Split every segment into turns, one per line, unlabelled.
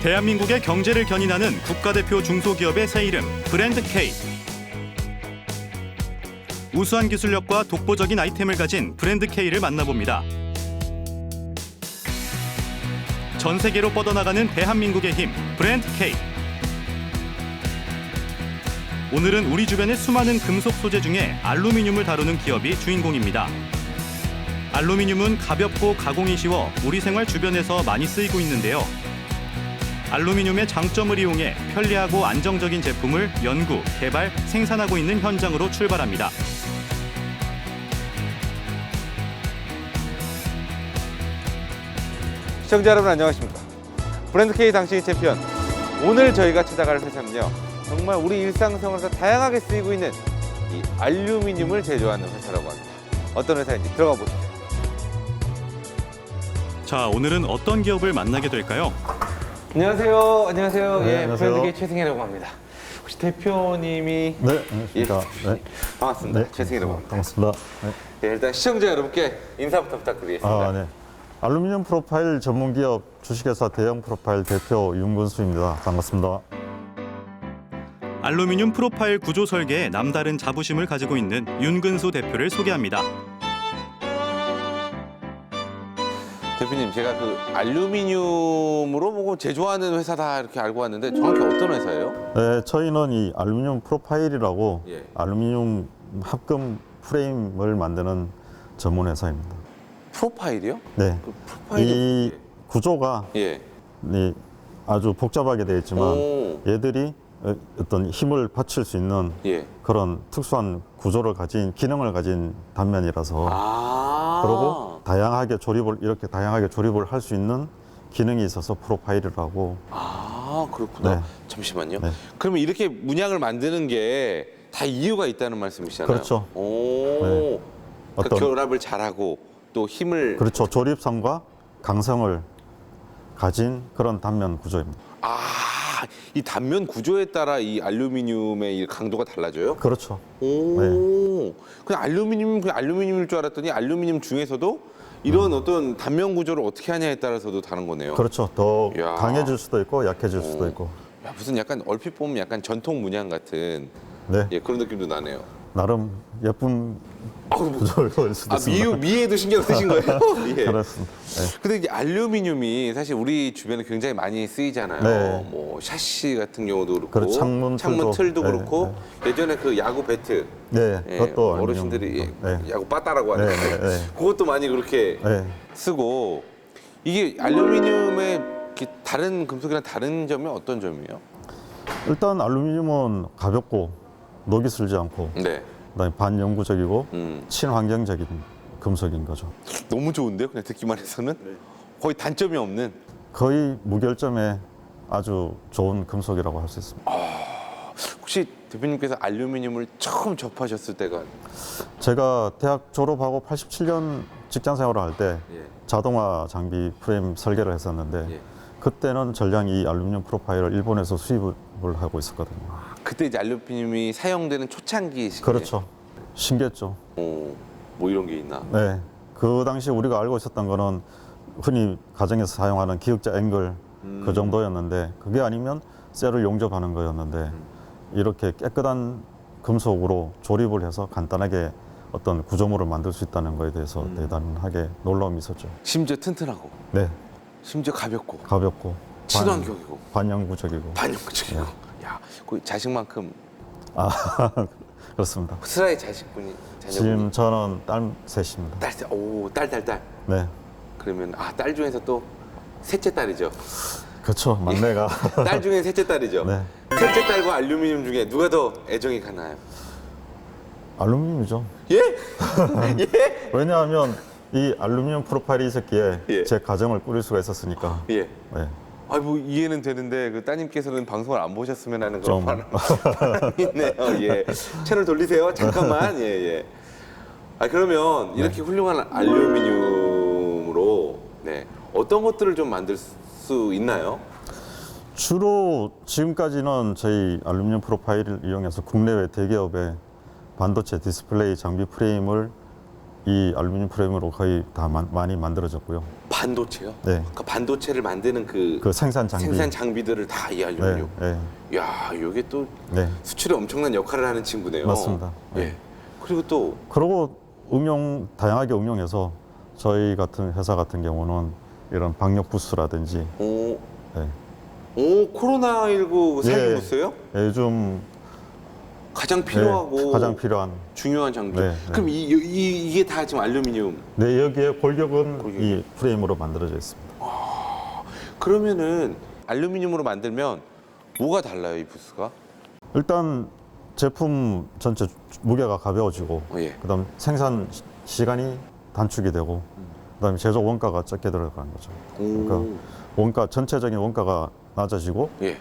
대한민국의 경제를 견인하는 국가대표 중소기업의 새 이름 브랜드 K. 우수한 기술력과 독보적인 아이템을 가진 브랜드 K를 만나봅니다. 전 세계로 뻗어나가는 대한민국의 힘, 브랜드 K. 오늘은 우리 주변의 수많은 금속 소재 중에 알루미늄을 다루는 기업이 주인공입니다. 알루미늄은 가볍고 가공이 쉬워 우리 생활 주변에서 많이 쓰이고 있는데요. 알루미늄의 장점을 이용해 편리하고 안정적인 제품을 연구, 개발, 생산하고 있는 현장으로 출발합니다.
시청자 여러분 안녕하십니까. 브랜드 K 당신의 챔피언. 오늘 저희가 찾아갈 회사는요, 정말 우리 일상생활에서 다양하게 쓰이고 있는 이 알루미늄을 제조하는 회사라고 합니다. 어떤 회사인지 들어가 보시죠.
자, 오늘은 어떤 기업을 만나게 될까요?
안녕하세요. 안녕하세요.
네,
예,
안녕하세요.
브랜드 K 최승희라고 합니다. 혹시 대표님이?
네, 안녕하십니까. 네.
반갑습니다.
네,
최승희라고 합니다.
반갑습니다. 네.
네, 일단 시청자 여러분께 인사부터 부탁드리겠습니다.
네. 알루미늄 프로파일 전문기업 주식회사 대형 프로파일 대표 윤근수입니다. 반갑습니다.
알루미늄 프로파일 구조 설계에 남다른 자부심을 가지고 있는 윤근수 대표를 소개합니다.
대표님, 제가 그 알루미늄으로 뭐 제조하는 회사다 이렇게 알고 왔는데 정확히 어떤 회사예요?
네, 저희는 이 알루미늄 프로파일이라고
예.
알루미늄 합금 프레임을 만드는 전문 회사입니다.
프로파일이요?
네,
그 프로파일이
이 구조가
예.
아주 복잡하게 되어 있지만
오.
얘들이 어떤 힘을 받칠 수 있는
예.
그런 특수한 구조를 가진 기능을 가진 단면이라서
아.
그리고 다양하게 조립을 할 수 있는 기능이 있어서 프로파일이라고.
아, 그렇구나.
네.
잠시만요.
네.
그러면 이렇게 문양을 만드는 게 다 이유가 있다는 말씀이시잖아요.
그렇죠.
오.
네.
그러니까
어떤-
결합을 잘하고 또 힘을
그렇죠. 조립성과 강성을 가진 그런 단면 구조입니다.
아, 이 단면 구조에 따라 이 알루미늄의 이 강도가 달라져요?
그렇죠.
오. 그냥 알루미늄일 줄 알았더니 알루미늄 중에서도 이런 어떤 단면 구조를 어떻게 하냐에 따라서도 다른 거네요.
그렇죠. 더
이야.
강해질 수도 있고 약해질 수도
오.
있고.
야, 무슨 약간 얼핏 보면 약간 전통 문양 같은
네.
예, 그런 느낌도 나네요.
나름 예쁜
아우,
구조일 수도
아,
있습니다.
미에도 신경 쓰신 거예요? 예.
그렇습니다. 네.
근데 이게 알루미늄이 사실 우리 주변에 굉장히 많이 쓰이잖아요.
네.
뭐 샤시 같은 경우도 그렇고,
그리고 창문
틀도
틀도.
그렇고, 예전에 그 야구 배트,
네,
예,
그것도
어르신들이 예,
네.
야구 빠따라고
네,
하는데
네, 네.
그것도 많이 그렇게
네.
쓰고, 이게 알루미늄의 이렇게 다른 금속이랑 다른 점이 어떤 점이에요?
일단 알루미늄은 가볍고 녹이 슬지 않고
네.
그다음에 반영구적이고
음.
친환경적인 금속인 거죠.
너무 좋은데요? 그냥 듣기만 해서는 거의 단점이 없는.
거의 무결점에 아주 좋은 금속이라고 할 수 있습니다.
혹시 대표님께서 알루미늄을 처음 접하셨을 때가
제가 대학 졸업하고 87년 직장 생활을 할 때
예.
자동화 장비 프레임 설계를 했었는데
예.
그때는 전량 이 알루미늄 프로파일을 일본에서 수입을 하고 있었거든요.
그때 이제 알루미늄이 사용되는 초창기 시기에
그렇죠. 신기했죠.
뭐 이런 게 있나?
네. 그 당시 우리가 알고 있었던 거는 흔히 가정에서 사용하는 기역자 앵글 그 정도였는데 그게 아니면 셀을 용접하는 거였는데 이렇게 깨끗한 금속으로 조립을 해서 간단하게 어떤 구조물을 만들 수 있다는 거에 대해서 대단하게 놀라움이 있었죠.
심지어 튼튼하고,
네.
심지어 가볍고,
가볍고
친환경이고,
반영구적이고.
반영구적이고. 야, 그 자식만큼
아, 그렇습니다.
스라의 자식분이
지금
자녀분이
저는 딸 셋입니다.
딸.
네.
그러면 딸 중에서 또 셋째 딸이죠.
그렇죠. 막내가.
딸 중에 셋째 딸이죠.
네.
셋째 딸과 알루미늄 중에 누가 더 애정이 가나요?
알루미늄이죠.
예? 예?
왜냐하면 이 알루미늄 프로파일이 있었기에
예.
제 가정을 꾸릴 수가 있었으니까.
예.
네.
아, 뭐 이해는 되는데 그 따님께서는 방송을 안 보셨으면 하는 그런
좀.
바람이 있네요. 예. 채널 돌리세요. 잠깐만. 예, 예. 아, 그러면 이렇게 훌륭한 알루미늄으로 네. 어떤 것들을 좀 만들 수 있나요?
주로 지금까지는 저희 알루미늄 프로파일을 이용해서 국내외 대기업의 반도체 디스플레이 장비 프레임을 이 알루미늄 프레임으로 거의 다 많이 만들어졌고요.
반도체요?
네.
그 반도체를 만드는 그
생산 장비.
생산 장비들을 다 이 알루미늄.
네, 네,
야, 이게 또
네.
수출에 엄청난 역할을 하는 친구네요.
맞습니다.
예.
네.
그리고 또
그리고 다양하게 응용해서 저희 같은 회사 같은 경우는 이런 방역 부스라든지
오,
네.
코로나19 살균부스예요?
요즘
가장 필요하고
네, 가장 필요한.
중요한 장비.
네, 네.
그럼 이게 다 지금 알루미늄.
네, 여기에 골격은 이 프레임으로 만들어져 있습니다.
그러면은 알루미늄으로 만들면 뭐가 달라요, 이 부스가?
일단 제품 전체 무게가 가벼워지고
예.
그다음 생산 시간이 단축이 되고 그다음에 제조 원가가 적게 들어가는 거죠. 그러니까 전체적인 원가가 낮아지고
예.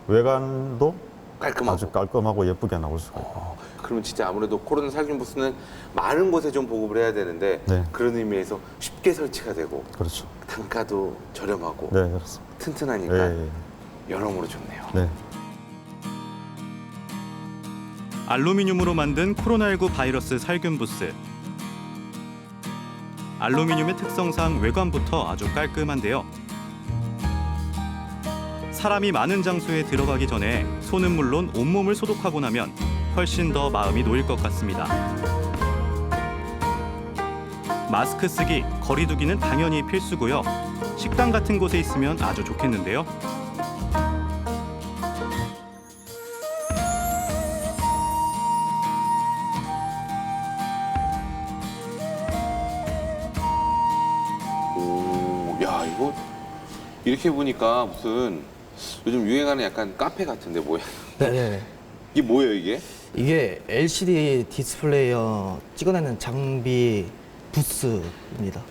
외관도
깔끔하고.
아주 깔끔하고 예쁘게 나올 수가 있고.
그러면 진짜 아무래도 코로나 살균 부스는 많은 곳에 좀 보급을 해야 되는데
네.
그런 의미에서 쉽게 설치가 되고
그렇죠.
단가도 저렴하고
네, 그렇습니다.
튼튼하니까
네,
여러모로 좋네요.
네.
알루미늄으로 만든 코로나19 바이러스 살균 부스. 알루미늄의 특성상 외관부터 아주 깔끔한데요. 사람이 많은 장소에 들어가기 전에 손은 물론 온몸을 소독하고 나면 훨씬 더 마음이 놓일 것 같습니다. 마스크 쓰기, 거리 두기는 당연히 필수고요. 식당 같은 곳에 있으면 아주 좋겠는데요.
오, 야, 이거 이렇게 보니까 무슨 요즘 유행하는 약간 카페 같은데 뭐야?
네네.
이게 뭐예요, 이게?
이게 LCD 디스플레이어 찍어내는 장비 부스입니다.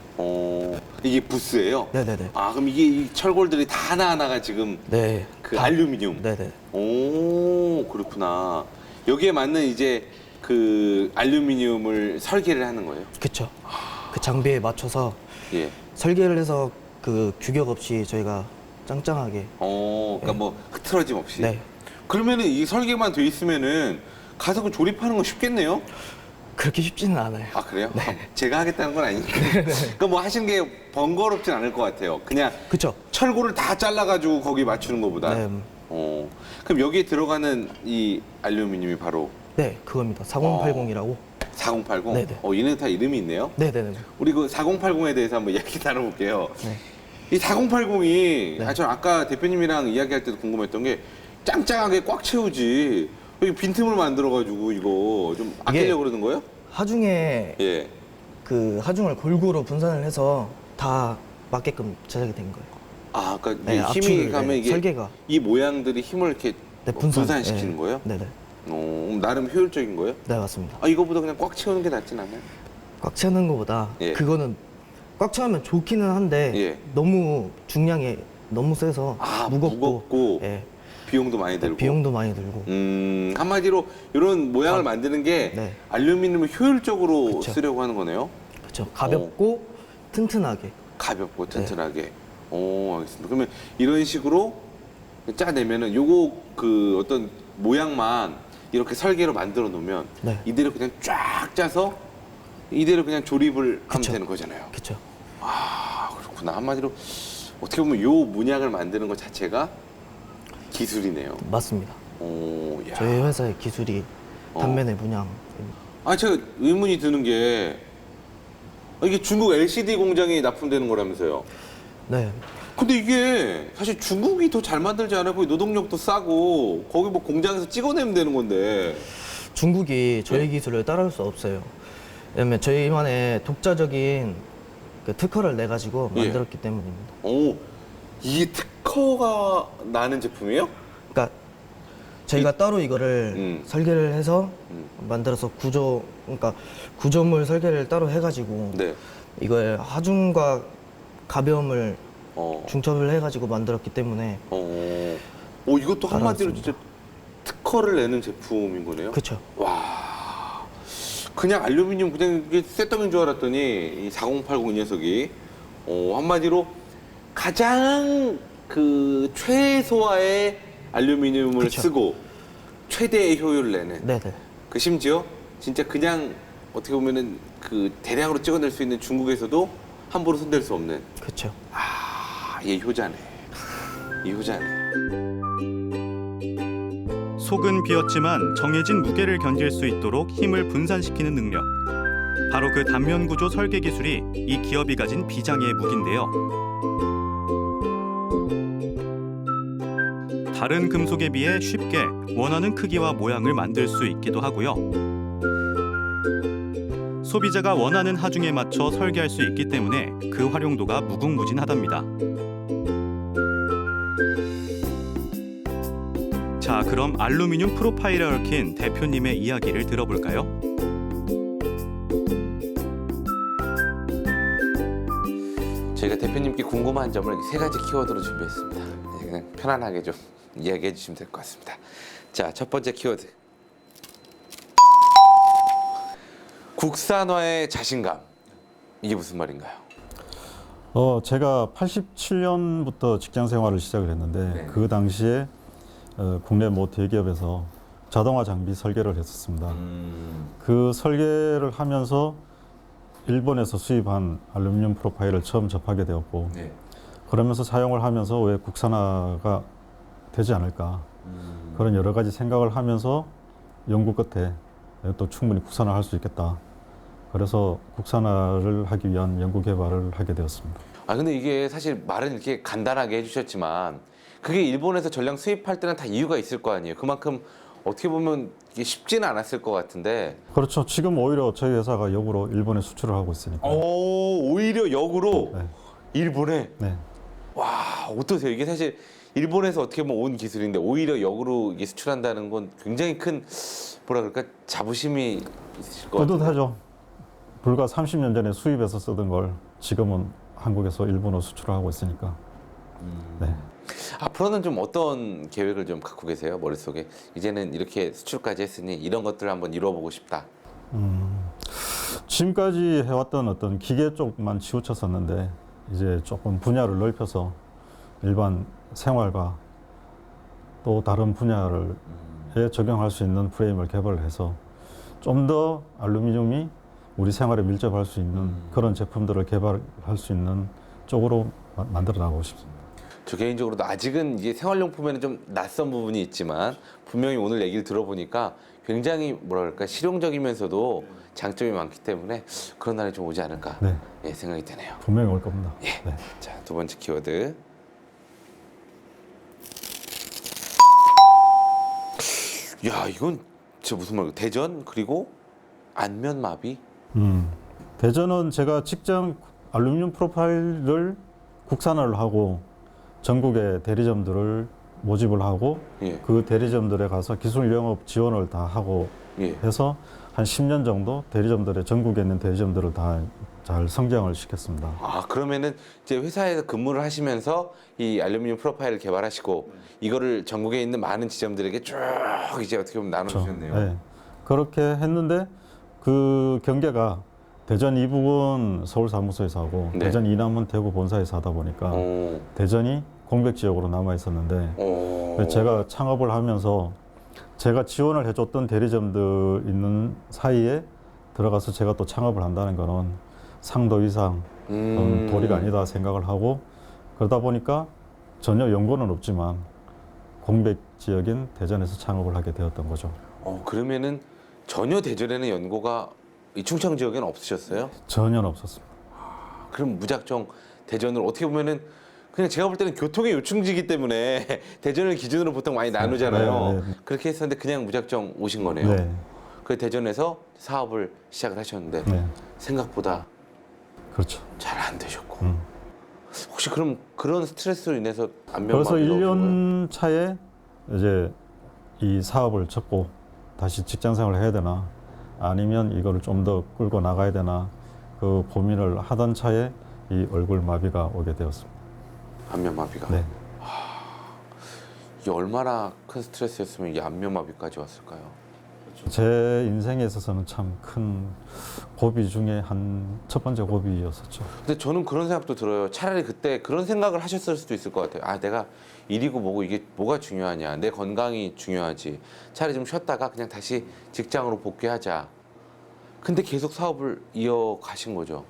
이게 부스예요?
네네네.
아, 그럼 이게 이 철골들이 다 하나하나가 지금
네.
그 알루미늄.
네네.
오, 그렇구나. 여기에 맞는 이제 그 알루미늄을 설계를 하는 거예요?
그쵸. 그 장비에 맞춰서
예.
설계를 해서 그 규격 없이 저희가 짱짱하게.
그러니까 뭐 흐트러짐 없이.
네.
그러면은 이 설계만 돼 있으면은 가서 그 조립하는 거 쉽겠네요?
그렇게 쉽지는 않아요.
아, 그래요? 제가 하겠다는 건 아니니까. 그러니까 뭐 하시는 게 번거롭진 않을 것 같아요. 그냥
그쵸.
철골을 다 잘라가지고 거기 맞추는 것보다.
네.
그럼 여기에 들어가는 이 알루미늄이 바로
네, 그겁니다. 4080이라고.
4080?
네네.
얘는 다 이름이 있네요?
네네네.
우리 그 4080에 대해서 한번 이야기 나눠볼게요.
네.
이 4080이,
네.
전 아까 대표님이랑 이야기할 때도 궁금했던 게 짱짱하게 꽉 채우지. 여기 빈틈을 만들어가지고 이거 좀 아끼려고 그러는 거예요?
하중에
예.
그 하중을 골고루 분산을 해서 다 맞게끔 제작이 된 거예요.
아, 그러니까
네,
이게 힘이
압축을,
가면
네,
이게
설계가.
이 모양들이 힘을 이렇게
네,
분산시키는
네.
거예요?
네네.
나름 효율적인 거예요?
네, 맞습니다.
아, 이거보다 그냥 꽉 채우는 게 낫진 않나요?
꽉 채우는 것보다
예.
그거는 꽉 채우면 좋기는 한데
예.
너무 중량이 너무 세서
아,
무겁고,
무겁고
예.
비용도 많이 들고.
비용도 많이 들고
한마디로 이런 모양을 만드는 게
네.
알루미늄을 효율적으로
그쵸.
쓰려고 하는 거네요.
그렇죠. 가볍고 튼튼하게.
가볍고 튼튼하게. 알겠습니다. 그러면 이런 식으로 짜내면은 요거 그 어떤 모양만 이렇게 설계로 만들어 놓으면
네.
이대로 그냥 쫙 짜서 이대로 그냥 조립을 하면
그쵸.
되는 거잖아요.
그렇죠.
아, 그렇구나. 한마디로 어떻게 보면 요 문양을 만드는 것 자체가 기술이네요.
맞습니다.
야.
저희 회사의 기술이 단면의 문양.
아, 제가 의문이 드는 게 이게 중국 LCD 공장이 납품되는 거라면서요.
네.
근데 이게 사실 중국이 더 잘 만들지 않아요? 거기 노동력도 싸고 거기 뭐 공장에서 찍어내면 되는 건데.
중국이 저희
네.
기술을 따라올 수 없어요. 왜냐면 저희만의 독자적인 그 특허를 내 가지고
예.
만들었기 때문입니다.
이게 특허가 나는 제품이에요?
그러니까 저희가 따로 이거를 설계를 해서 만들어서 그러니까 구조물 설계를 따로 해가지고
네.
이걸 하중과 가벼움을
어.
중첩을 해가지고 만들었기 때문에
이것도 한마디로
따라왔습니다.
진짜 특허를 내는 제품인 거네요?
그렇죠.
와, 그냥 알루미늄 그냥 이게 쇳덩인 줄 알았더니 이 4080 이 녀석이 한마디로 가장 그 최소화의 알루미늄을
그쵸.
쓰고 최대의 효율을 내는
네네.
그 심지어 진짜 그냥 어떻게 보면은 그 대량으로 찍어낼 수 있는 중국에서도 함부로 손댈 수 없는.
그렇죠.
얘 효자네. 이 효자네.
속은 비었지만 정해진 무게를 견딜 수 있도록 힘을 분산시키는 능력. 바로 그 단면 구조 설계 기술이 이 기업이 가진 비장의 무기인데요. 다른 금속에 비해 쉽게 원하는 크기와 모양을 만들 수 있기도 하고요. 소비자가 원하는 하중에 맞춰 설계할 수 있기 때문에 그 활용도가 무궁무진하답니다. 자, 그럼 알루미늄 프로파일에 얽힌 대표님의 이야기를 들어볼까요?
저희가 대표님께 궁금한 점을 세 가지 키워드로 준비했습니다. 그냥 편안하게 좀 이야기해 주시면 될 것 같습니다. 자, 첫 번째 키워드. 국산화의 자신감. 이게 무슨 말인가요?
제가 87년부터 직장 생활을 시작을 했는데
네.
그 당시에 국내 모 대기업에서 자동화 장비 설계를 했었습니다. 그 설계를 하면서 일본에서 수입한 알루미늄 프로파일을 처음 접하게 되었고
네.
그러면서 사용을 하면서 왜 국산화가 되지 않을까 그런 여러 가지 생각을 하면서 연구 끝에 또 충분히 국산화할 수 있겠다. 그래서 국산화를 하기 위한 연구 개발을 하게 되었습니다.
근데 이게 사실 말은 이렇게 간단하게 해주셨지만 그게 일본에서 전량 수입할 때는 다 이유가 있을 거 아니에요. 그만큼 어떻게 보면 이게 쉽지는 않았을 것 같은데.
그렇죠. 지금 오히려 저희 회사가 역으로 일본에 수출을 하고 있으니까.
오히려 역으로
네.
일본에.
네.
와, 어떠세요? 이게 사실 일본에서 어떻게 보면 온 기술인데 오히려 역으로 이게 수출한다는 건 굉장히 큰 뭐라 그럴까 자부심이 있으실 것 같아요.
뿌듯하죠. 불과 30년 전에 수입해서 쓰던 걸 지금은 한국에서 일본으로 수출을 하고 있으니까. 네.
앞으로는 좀 어떤 계획을 좀 갖고 계세요? 머릿속에 이제는 이렇게 수출까지 했으니 이런 것들을 한번 이뤄보고 싶다.
지금까지 해왔던 어떤 기계 쪽만 치우쳤었는데 이제 조금 분야를 넓혀서 일반 생활과 또 다른 분야에 적용할 수 있는 프레임을 개발해서 좀 더 알루미늄이 우리 생활에 밀접할 수 있는 그런 제품들을 개발할 수 있는 쪽으로 만들어 나가고 싶습니다.
저 개인적으로도 아직은 이게 생활용품에는 좀 낯선 부분이 있지만 분명히 오늘 얘기를 들어보니까 굉장히 뭐라 그럴까 실용적이면서도 장점이 많기 때문에 그런 날이 좀 오지 않을까
네.
예, 생각이 되네요.
분명히 올 겁니다.
예.
네.
자, 두 번째 키워드. 야, 이건 진짜 무슨 말이야? 대전 그리고 안면마비.
대전은 제가 직접 알루미늄 프로파일을 국산화를 하고 전국의 대리점들을 모집을 하고
예.
그 대리점들에 가서 기술 영업 지원을 다 하고
예.
해서 한 10년 정도 대리점들의 전국에 있는 대리점들을 다 잘 성장을 시켰습니다.
그러면은 이제 회사에서 근무를 하시면서 이 알루미늄 프로파일을 개발하시고 이거를 전국에 있는 많은 지점들에게 쭉 이제 어떻게 보면 나눠주셨네요.
네. 그렇게 했는데 그 경계가 대전 이북은 서울 사무소에서 하고
네.
대전 이남은 대구 본사에서 하다 보니까
오.
대전이 공백 지역으로 남아 있었는데
오.
제가 창업을 하면서 제가 지원을 해줬던 대리점들 있는 사이에 들어가서 제가 또 창업을 한다는 거는 상도 이상 도리가 아니다 생각을 하고 그러다 보니까 전혀 연고는 없지만 공백 지역인 대전에서 창업을 하게 되었던 거죠.
그러면은 전혀 대전에는 연고가 이 충청 지역에는 없으셨어요?
전혀 없었습니다.
그럼 무작정 대전을 어떻게 보면은 그냥 제가 볼 때는 교통의 요충지이기 때문에 대전을 기준으로 보통 많이 나누잖아요.
네.
그렇게 했었는데 그냥 무작정 오신 거네요.
네.
그 대전에서 사업을 시작을 하셨는데
네.
생각보다
그렇죠.
잘 안 되셨고 혹시 그럼 그런 스트레스로 인해서 안면
그래서
마비가 오신 거예요?
1년 차에 이제 이 사업을 접고 다시 직장 생활을 해야 되나 아니면 이거를 좀 더 끌고 나가야 되나 그 고민을 하던 차에 이 얼굴 마비가 오게 되었습니다.
안면 마비가
네.
이게 얼마나 큰 스트레스였으면 이게 안면 마비까지 왔을까요?
제 인생에 있어서는 참 큰 고비 중에 한 첫 번째 고비였었죠.
근데 저는 그런 생각도 들어요. 차라리 그때 그런 생각을 하셨을 수도 있을 것 같아요. 내가 일이고 뭐고 이게 뭐가 중요하냐. 내 건강이 중요하지. 차라리 좀 쉬었다가 그냥 다시 직장으로 복귀하자. 근데 계속 사업을 이어가신 거죠.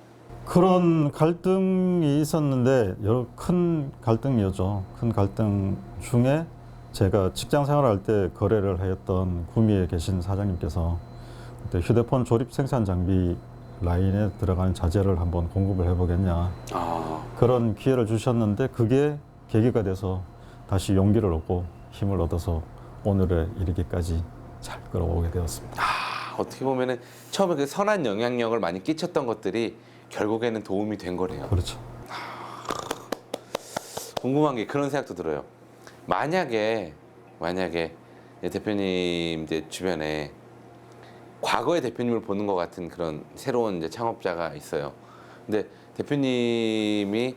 그런 갈등이 있었는데 여러 큰 갈등이었죠. 큰 갈등 중에 제가 직장 생활할 때 거래를 했던 구미에 계신 사장님께서 그때 휴대폰 조립 생산 장비 라인에 들어가는 자재를 한번 공급을 해보겠냐 그런 기회를 주셨는데 그게 계기가 돼서 다시 용기를 얻고 힘을 얻어서 오늘에 이르기까지 잘 끌어오게 되었습니다.
어떻게 보면은 처음에 그 선한 영향력을 많이 끼쳤던 것들이 결국에는 도움이 된 거네요.
그렇죠.
궁금한 게 그런 생각도 들어요. 만약에 대표님 이제 주변에 과거의 대표님을 보는 것 같은 그런 새로운 이제 창업자가 있어요. 근데 대표님이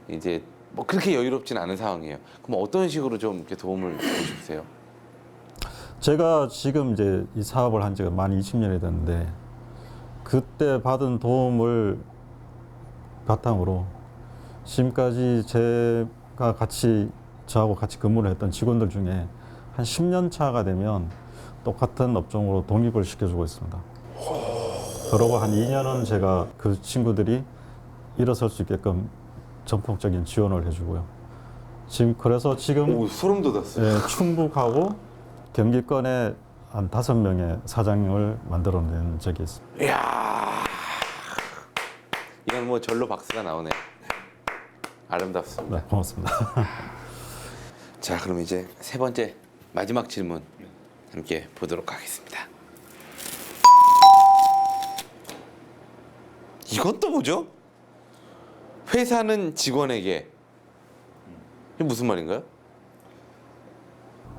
이제 뭐 그렇게 여유롭진 않은 상황이에요. 그럼 어떤 식으로 좀 이렇게 도움을 주고 싶으세요?
제가 지금 이제 이 사업을 한 지가 만 20년이 됐는데 그때 받은 도움을 바탕으로 지금까지 제가 저하고 같이 근무를 했던 직원들 중에 한 10년 차가 되면 똑같은 업종으로 독립을 시켜주고 있습니다. 그러고 한 2년은 제가 그 친구들이 일어설 수 있게끔 전폭적인 지원을 해주고요. 그래서 지금
소름 돋았어요.
예, 충북하고 경기권에 한 5명의 사장을 만들어낸 적이 있습니다.
이야, 이건 뭐 절로 박수가 나오네. 아름답습니다.
네, 고맙습니다.
자, 그럼 이제 세 번째 마지막 질문 함께 보도록 하겠습니다. 이건 또 뭐죠? 회사는 직원에게. 이게 무슨 말인가요?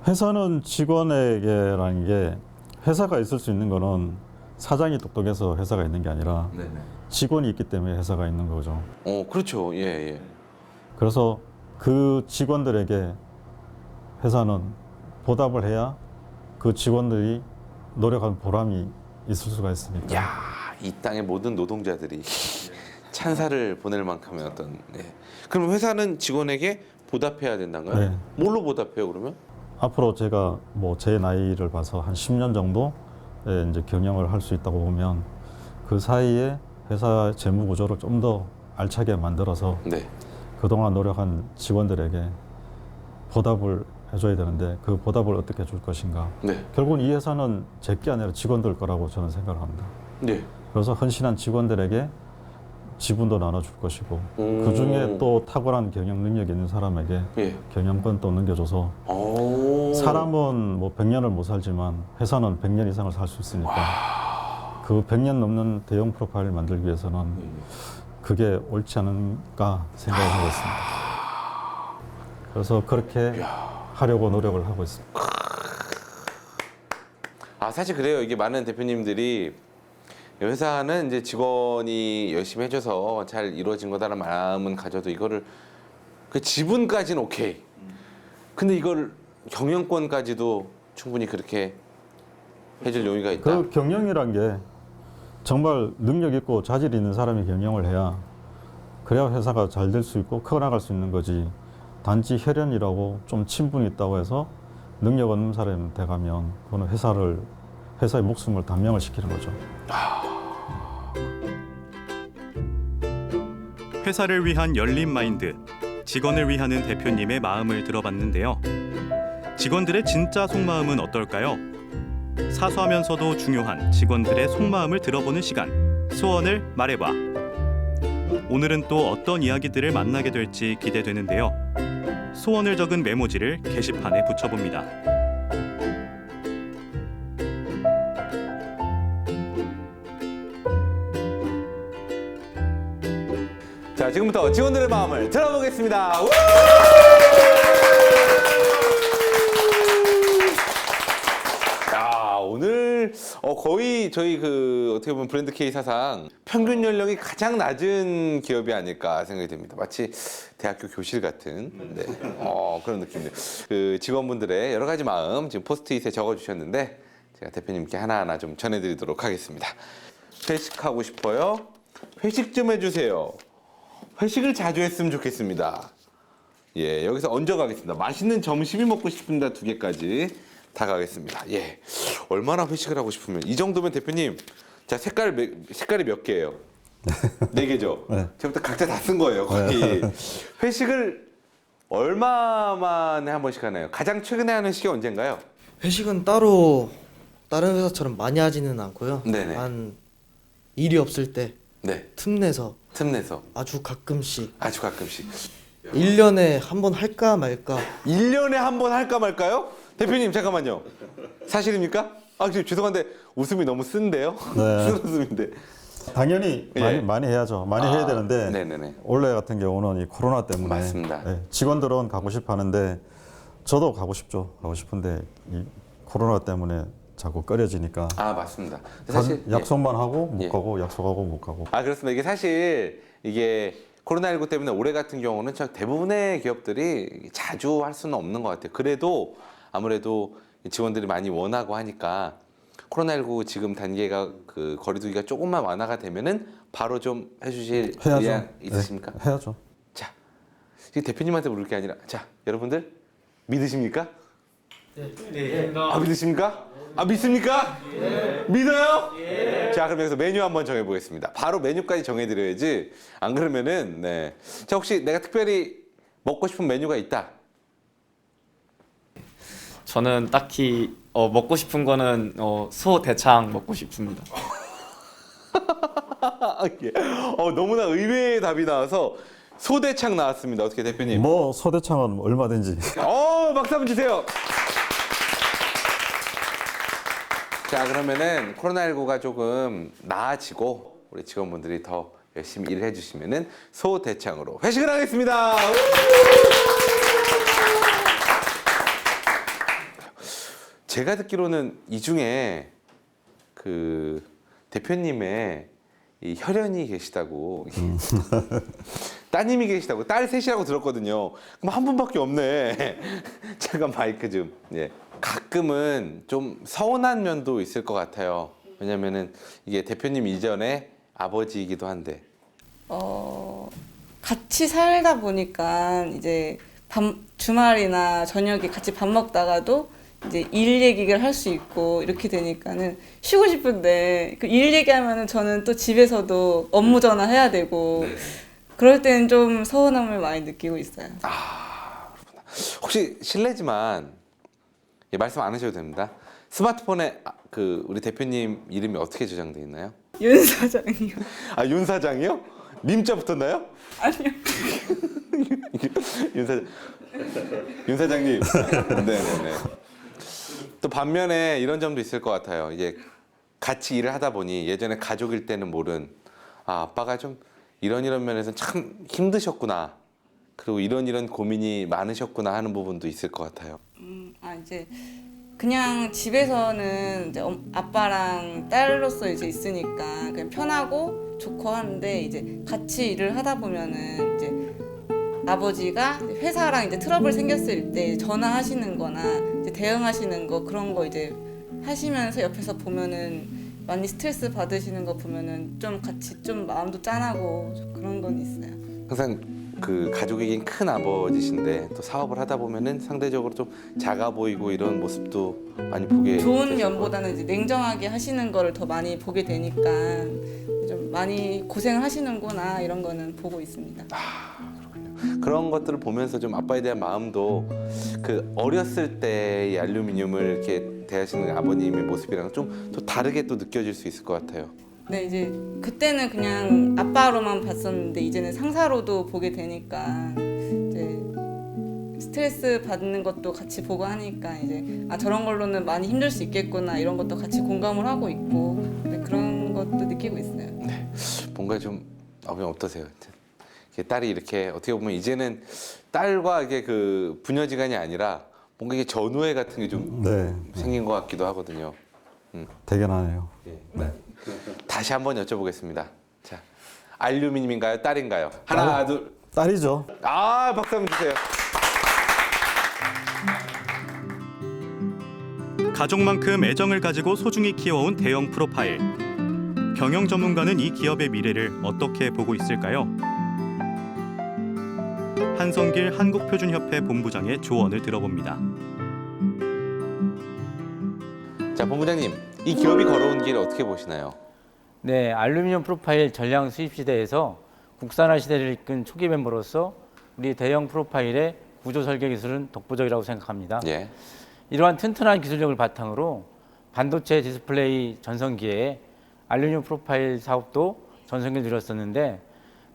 회사는 직원에게라는 게 회사가 있을 수 있는 거는 사장이 똑똑해서 회사가 있는 게 아니라 직원이 있기 때문에 회사가 있는 거죠.
그렇죠. 예, 예.
그래서 그 직원들에게 회사는 보답을 해야 그 직원들이 노력한 보람이 있을 수가 있으니까.
야, 이 땅의 모든 노동자들이 찬사를 보낼 만큼의 어떤. 네. 그럼 회사는 직원에게 보답해야 된다고요?
네.
뭘로 보답해요, 그러면?
앞으로 제가 뭐 제 나이를 봐서 한 10년 정도 이제 경영을 할 수 있다고 보면 그 사이에 회사 재무 구조를 좀 더 알차게 만들어서
네.
그동안 노력한 직원들에게 보답을 해줘야 되는데 그 보답을 어떻게 줄 것인가.
네.
결국은 이 회사는 제 게 아니라 직원들 거라고 저는 생각을 합니다.
네.
그래서 헌신한 직원들에게 지분도 나눠줄 것이고 그 중에 또 탁월한 경영 능력이 있는 사람에게
예.
경영권 또 넘겨줘서 사람은 뭐 100년을 못 살지만 회사는 100년 이상을 살 수 있으니까 그 100년 넘는 대형 프로파일을 만들기 위해서는 그게 옳지 않은가 생각을 하고 있습니다. 그래서 그렇게 하려고 노력을 하고 있습니다.
사실 그래요. 이게 많은 대표님들이 회사는 이제 직원이 열심히 해줘서 잘 이루어진 거다라는 마음은 가져도 이거를 그 지분까지는 오케이. 근데 이걸 경영권까지도 충분히 그렇게 해줄 용의가 있다.
그 경영이란 게 정말 능력 있고 자질 있는 사람이 경영을 해야 그래야 회사가 잘 될 수 있고 커나갈 수 있는 거지. 단지 혈연이라고 좀 친분이 있다고 해서 능력 없는 사람이 돼가면 그거는 회사의 목숨을 단명을 시키는 거죠.
회사를 위한 열린 마인드, 직원을 위하는 대표님의 마음을 들어봤는데요. 직원들의 진짜 속마음은 어떨까요? 사소하면서도 중요한 직원들의 속마음을 들어보는 시간, 소원을 말해봐. 오늘은 또 어떤 이야기들을 만나게 될지 기대되는데요. 소원을 적은 메모지를 게시판에 붙여봅니다.
자, 지금부터 직원들의 마음을 들어보겠습니다. 우! 야, 오늘 거의 저희 어떻게 보면 브랜드 K 사상 평균 연령이 가장 낮은 기업이 아닐까 생각이 됩니다. 마치 대학교 교실 같은 그런 느낌이에요. 그 직원분들의 여러 가지 마음 지금 포스트잇에 적어주셨는데 제가 대표님께 하나하나 좀 전해드리도록 하겠습니다. 회식하고 싶어요? 회식 좀 해주세요. 회식을 자주 했으면 좋겠습니다. 예, 여기서 얹어 가겠습니다. 맛있는 점심이 먹고 싶습니다. 2개까지 다 가겠습니다. 예, 얼마나 회식을 하고 싶으면 이 정도면 대표님 자, 색깔이 몇 개예요? 4개죠?
네.
저부터 각자 다 쓴 거예요, 거의. 회식을 얼마 만에 한 번씩 하나요? 가장 최근에 하는 시기 언젠가요?
회식은 따로 다른 회사처럼 많이 하지는 않고요.
네네.
한 일이 없을 때
네.
틈내서
틈내서
아주 가끔씩
아주 가끔씩.
1년에 한 번 할까 말까.
1년에 한 번 할까 말까요? 대표님 잠깐만요. 사실입니까? 아, 지금 죄송한데 웃음이 너무 쓴데요?
네.
쓴 웃음인데.
당연히
예.
많이 해야죠. 많이 해야 되는데
네네네.
올해 같은 경우는 이 코로나 때문에
맞습니다.
예, 직원들은 가고 싶어 하는데 저도 가고 싶죠. 가고 싶은데 이 코로나 때문에 자꾸 꺼려지니까
아, 맞습니다. 사실
약속만 하고 못
예.
가고 약속하고 못 가고.
아, 그렇습니다. 이게 사실 이게 코로나19 때문에 올해 같은 경우는 참 대부분의 기업들이 자주 할 수는 없는 것 같아요. 그래도 아무래도 직원들이 많이 원하고 하니까 코로나19 지금 단계가 그 거리두기가 조금만 완화가 되면은 바로 좀 해주실
해야죠.
의향 있으십니까?
네, 해야죠.
자, 이 대표님한테 물을 게 아니라, 자, 여러분들 믿으십니까? 네. 아, 믿으십니까? 아, 믿습니까? 네. 믿어요? 네. 자, 그럼 여기서 메뉴 한번 정해보겠습니다. 바로 메뉴까지 정해드려야지. 안 그러면은, 네. 자, 혹시 내가 특별히 먹고 싶은 메뉴가 있다?
저는 딱히 먹고 싶은 거는 소 대창 먹고 싶습니다.
예. 너무나 의외의 답이 나와서 소대창 나왔습니다. 어떻게 대표님?
뭐 소대창은 얼마든지.
박수 한번 주세요. 자, 그러면은 코로나19가 조금 나아지고 우리 직원분들이 더 열심히 일을 해주시면은 소대창으로 회식을 하겠습니다. 제가 듣기로는 이 중에 그 대표님의 이 혈연이 계시다고 따님이 계시다고 딸 셋이라고 들었거든요. 그럼 한 분밖에 없네. 잠깐 마이크 좀. 예. 가끔은 좀 서운한 면도 있을 것 같아요. 왜냐면은 이게 대표님 이전에 아버지이기도 한데.
같이 살다 보니까 이제 주말이나 저녁에 같이 밥 먹다가도 이제 일 얘기를 할 수 있고 이렇게 되니까는 쉬고 싶은데 그 일 얘기하면은 저는 또 집에서도 업무 전화 해야 되고 그럴 때는 좀 서운함을 많이 느끼고 있어요.
아, 그렇구나. 혹시 실례지만 말씀 안 하셔도 됩니다. 스마트폰에 그 우리 대표님 이름이 어떻게 저장돼 있나요?
윤 사장이요.
아, 윤 사장이요? 님자 붙었나요?
아니요.
윤 사장님. 네네네. 또 반면에 이런 점도 있을 것 같아요. 이제 같이 일을 하다 보니 예전에 가족일 때는 모른 아빠가 좀 이런 면에서 참 힘드셨구나. 그리고 이런 고민이 많으셨구나 하는 부분도 있을 것 같아요.
이제 그냥 집에서는 이제 아빠랑 딸로서 이제 있으니까 그냥 편하고 좋고 하는데 이제 같이 일을 하다 보면은 이제 아버지가 회사랑 이제 트러블 생겼을 때 전화하시는 거나 이제 대응하시는 거 그런 거 이제 하시면서 옆에서 보면은 많이 스트레스 받으시는 거 보면은 좀 같이 좀 마음도 짠하고 좀 그런 건 있어요.
항상 그 가족에겐 큰 아버지신데 또 사업을 하다 보면은 상대적으로 좀 작아 보이고 이런 모습도 많이 보게
좋은
되실
면보다는 이제 냉정하게 하시는 거를 더 많이 보게 되니까 좀 많이 고생을 하시는구나 이런 거는 보고 있습니다.
그런 것들을 보면서 좀 아빠에 대한 마음도 그 어렸을 때의 알루미늄을 이렇게 대하시는 아버님의 모습이랑 좀 또 다르게 또 느껴질 수 있을 것 같아요.
네, 이제 그때는 그냥 아빠로만 봤었는데 이제는 상사로도 보게 되니까 이제 스트레스 받는 것도 같이 보고 하니까 이제 저런 걸로는 많이 힘들 수 있겠구나 이런 것도 같이 공감을 하고 있고 그런 것도 느끼고 있어요.
뭔가 좀 아버님 어떠세요? 딸이 이렇게 어떻게 보면 이제는 딸과 이게 그 부녀지간이 아니라 뭔가 이게 전우애 같은 게 좀
네,
생긴 것 같기도 하거든요.
대견하네요.
네. 다시 한번 여쭤보겠습니다. 자, 알루미늄인가요? 딸인가요? 하나, 둘.
딸이죠.
박수 한번 주세요.
가족만큼 애정을 가지고 소중히 키워온 대형 프로파일. 경영 전문가는 이 기업의 미래를 어떻게 보고 있을까요? 한성길 한국표준협회 본부장의 조언을 들어봅니다.
자, 본부장님, 이 기업이 걸어온 길 어떻게 보시나요?
네, 알루미늄 프로파일 전량 수입 시대에서 국산화 시대를 이끈 초기 멤버로서 우리 대형 프로파일의 구조 설계 기술은 독보적이라고 생각합니다.
예.
이러한 튼튼한 기술력을 바탕으로 반도체 디스플레이 전성기에 알루미늄 프로파일 사업도 전성기를 누렸었는데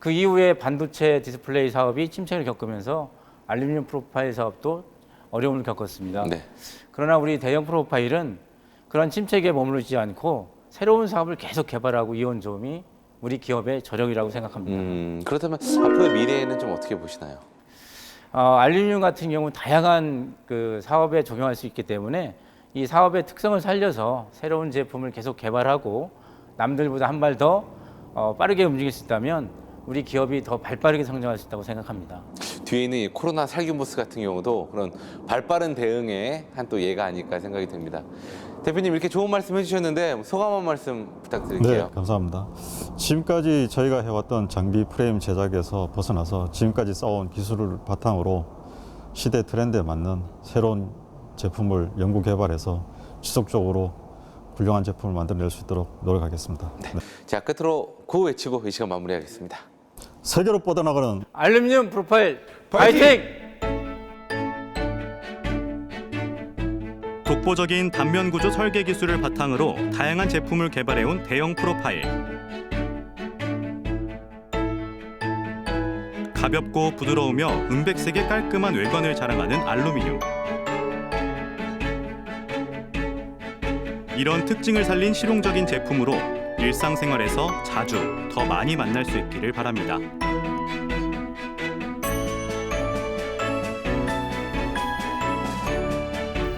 그 이후에 반도체 디스플레이 사업이 침체를 겪으면서 알루미늄 프로파일 사업도 어려움을 겪었습니다.
네.
그러나 우리 대형 프로파일은 그런 침체기에 머무르지 않고 새로운 사업을 계속 개발하고 이어온 점이 우리 기업의 저력이라고 생각합니다.
그렇다면 앞으로의 미래에는 좀 어떻게 보시나요?
알루미늄 같은 경우는 다양한 그 사업에 적용할 수 있기 때문에 이 사업의 특성을 살려서 새로운 제품을 계속 개발하고 남들보다 한 발 더 빠르게 움직일 수 있다면 우리 기업이 더 발빠르게 성장할 수 있다고 생각합니다.
뒤에 있는 이 코로나 살균부스 같은 경우도 그런 발빠른 대응의 한 또 예가 아닐까 생각이 듭니다. 대표님 이렇게 좋은 말씀 해주셨는데 소감 한 말씀 부탁드릴게요.
네, 감사합니다. 지금까지 저희가 해왔던 장비 프레임 제작에서 벗어나서 지금까지 쌓아온 기술을 바탕으로 시대 트렌드에 맞는 새로운 제품을 연구 개발해서 지속적으로 훌륭한 제품을 만들어낼 수 있도록 노력하겠습니다. 네.
자, 끝으로 구호 외치고 이 시간 마무리하겠습니다.
세계로 뻗어나가는
알루미늄 프로파일 파이팅!
독보적인 단면 구조 설계 기술을 바탕으로 다양한 제품을 개발해온 대형 프로파일. 가볍고 부드러우며 은백색의 깔끔한 외관을 자랑하는 알루미늄. 이런 특징을 살린 실용적인 제품으로 일상생활에서 자주 더 많이 만날 수 있기를 바랍니다.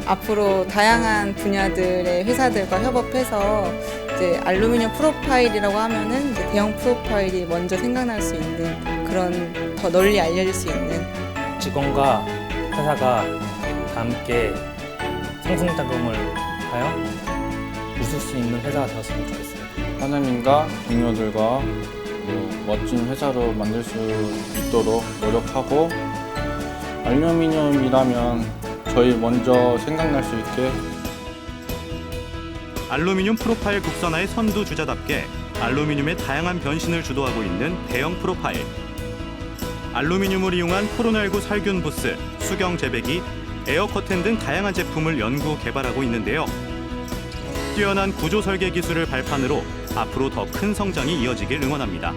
앞으로 다양한 분야들의 회사들과 협업해서 이제 알루미늄 프로파일이라고 하면은 이제 대형 프로파일이 먼저 생각날 수 있는 그런 더 널리 알려질 수 있는
직원과 회사가 다 함께 상승작용을 하여 웃을 수 있는 회사가 되었으면 좋겠습니다.
사장님과 동료들과 멋진 회사로 만들 수 있도록 노력하고 알루미늄이라면 저희 먼저 생각날 수 있게
알루미늄 프로파일 국산화의 선두주자답게 알루미늄의 다양한 변신을 주도하고 있는 대형 프로파일. 알루미늄을 이용한 코로나19 살균 부스, 수경 재배기, 에어 커튼 등 다양한 제품을 연구 개발하고 있는데요. 뛰어난 구조 설계 기술을 발판으로 앞으로 더 큰 성장이 이어지길 응원합니다.